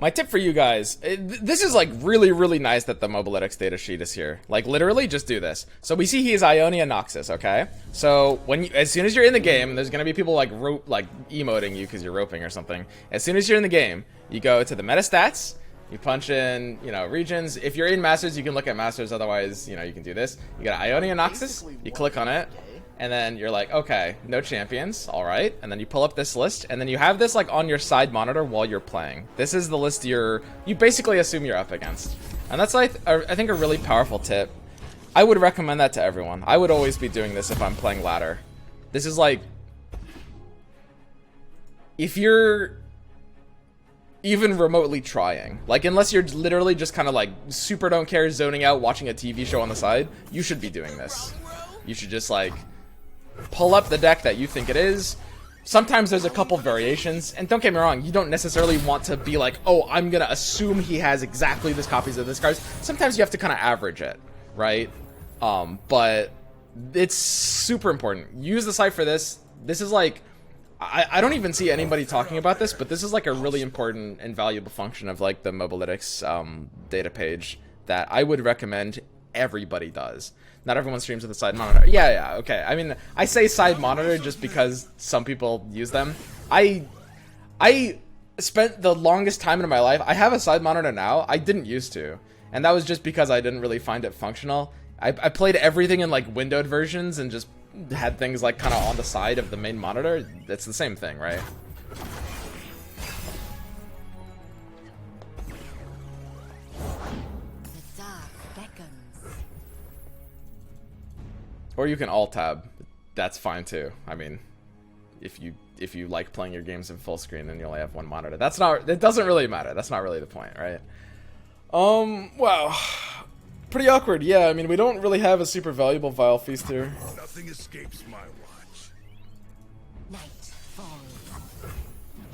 My tip for you guys, this is like really nice that the Mobalytics data sheet is here. Like literally just do this. So we see he is Ionia Noxus, okay? So as soon as you're in the game, there's gonna be people like emoting you because you're roping or something. As soon as you're in the game, you go to the meta stats, you punch in, you know, regions. If you're in Masters, you can look at Masters, otherwise, you know, you can do this. You got Ionia Noxus, you click on it. And then you're like, okay, no champions, all right. And then you pull up this list, and then you have this like on your side monitor while you're playing. This is the list you basically assume you're up against. And that's like, I think a really powerful tip. I would recommend that to everyone. I would always be doing this if I'm playing ladder. This is like, if you're even remotely trying, like unless you're literally just kind of like super don't care, zoning out, watching a TV show on the side, you should be doing this. You should just like pull up the deck that you think it is. Sometimes there's a couple variations, and don't get me wrong, you don't necessarily want to be like, oh, I'm gonna assume he has exactly this copies of this cards. Sometimes you have to kind of average it, right? But it's super important. Use the site for this. This is like, I don't even see anybody talking about this, but this is like a really important and valuable function of like the Mobalytics data page that I would recommend everybody does. Not everyone streams with a side monitor. Yeah, okay. I mean, I say side monitor just because some people use them. I spent the longest time in my life. I have a side monitor now. I didn't used to. And that was just because I didn't really find it functional. I played everything in like windowed versions and just had things like kind of on the side of the main monitor. It's the same thing, right? Or you can alt tab. That's fine too. I mean, if you like playing your games in full screen and you only have one monitor, it doesn't really matter. That's not really the point, right? Wow. Pretty awkward. Yeah, I mean, we don't really have a super valuable Vile Feast here. Nothing escapes my watch.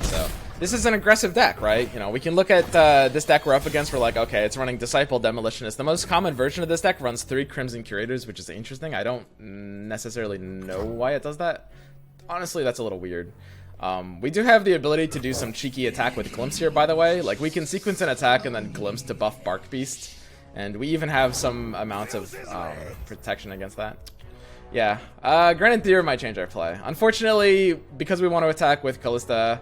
So, this is an aggressive deck, right? You know, we can look at this deck we're up against. We're like, okay, it's running Disciple Demolitionist. The most common version of this deck runs 3 Crimson Curators, which is interesting. I don't necessarily know why it does that. Honestly, that's a little weird. We do have the ability to do some cheeky attack with Glimpse here, by the way. Like, we can sequence an attack and then Glimpse to buff Bark Beast. And we even have some amount of protection against that. Yeah, Grenadier might change our play. Unfortunately, because we want to attack with Callista,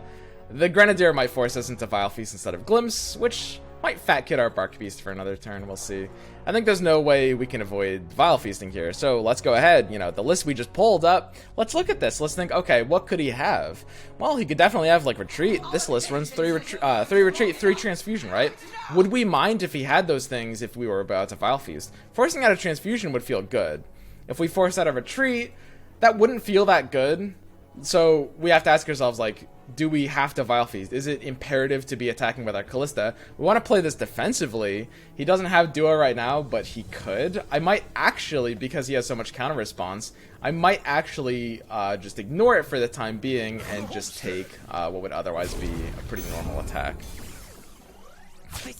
the Grenadier might force us into Vile Feast instead of Glimpse, which might fat kid our Bark Beast for another turn. We'll see. I think there's no way we can avoid Vile Feasting here, so let's go ahead. You know, the list we just pulled up, let's look at this. Let's think, okay, what could he have? Well, he could definitely have, like, Retreat. This list runs 3 Retreat, 3 Transfusion, right? Would we mind if he had those things if we were about to Vile Feast? Forcing out a Transfusion would feel good. If we force out a Retreat, that wouldn't feel that good. So we have to ask ourselves, like, do we have to Vile Feast? Is it imperative to be attacking with our Callista? We want to play this defensively. He doesn't have Duo right now, but he could. I might actually, because he has so much counter response, I might actually just ignore it for the time being and just take what would otherwise be a pretty normal attack.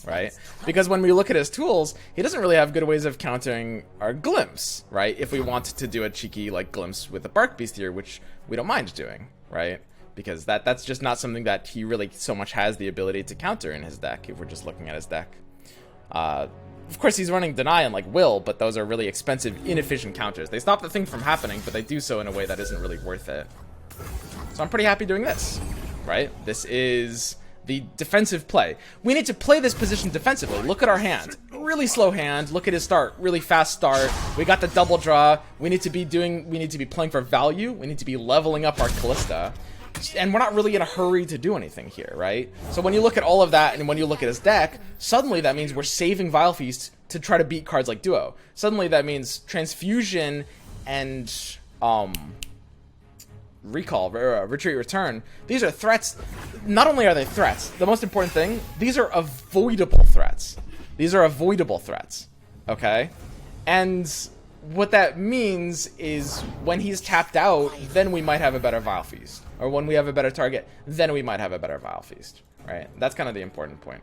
Right? Because when we look at his tools, he doesn't really have good ways of countering our Glimpse, right? If we want to do a cheeky like Glimpse with the Bark Beast here, which we don't mind doing, right? Because that's just not something that he really so much has the ability to counter in his deck, if we're just looking at his deck. Of course, he's running Deny and like Will, but those are really expensive, inefficient counters. They stop the thing from happening, but they do so in a way that isn't really worth it. So I'm pretty happy doing this, right? This is the defensive play. We need to play this position defensively. Look at our hand. Really slow hand. Look at his start. Really fast start. We got the double draw. We need to be playing for value. We need to be leveling up our Callista. And we're not really in a hurry to do anything here, right? So when you look at all of that and when you look at his deck, suddenly that means we're saving Vile Feast to try to beat cards like Duo. Suddenly that means Transfusion and Recall, Retreat, Return. These are threats. Not only are they threats, the most important thing, these are avoidable threats. These are avoidable threats, okay? And what that means is when he's tapped out, then we might have a better Vile Feast. Or when we have a better target, then we might have a better Vile Feast, right? That's kind of the important point.